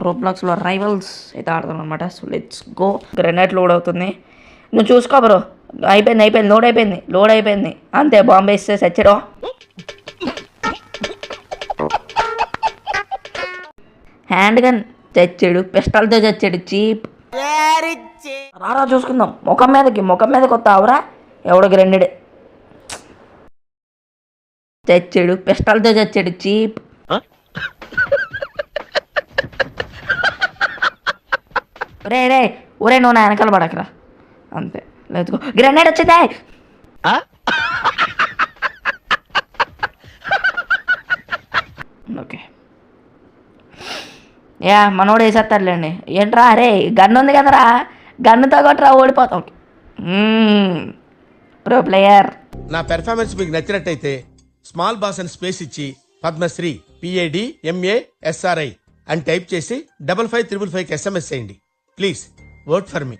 రోబ్లాక్స్లో rivals అయితే ఆడతాను అనమాట. So let's go. Grenade load అవుతుంది, నువ్వు చూసుకో బ్రో. అయిపోయింది, లోడ్ అయిపోయింది అంతే. బాంబే ఇస్తే సచ్చిరో. హ్యాండ్ గన్ చచ్చాడు, పిస్టల్తో చచ్చాడు, చీప్. రారా చూసుకుందాం. ముఖం మీదకి వస్తావురా. ఎవడో గ్రెనేడ్ చచ్చాడు, పిస్టల్తో చచ్చాడు, చీప్. ఒరే నువ్వు నా వెనకాల పడకరా. అంతే, లేదుకో. గ్రెనేడ్ వచ్చిందే. ఓకే, మనోడు వేసేస్తాడులేండి. ఏంట్రా, అరే గన్ను ఉంది కదరా, గన్నుతో కొట్టరా, ఓడిపోతాం. Pro player. నా పెర్ఫార్మెన్స్ మీకు నచ్చినట్టయితే స్మాల్ బాస్ అని స్పేస్ ఇచ్చి పద్మశ్రీ PADMASRI అని టైప్ చేసి 5555 SMS చేయండి. Please vote for me.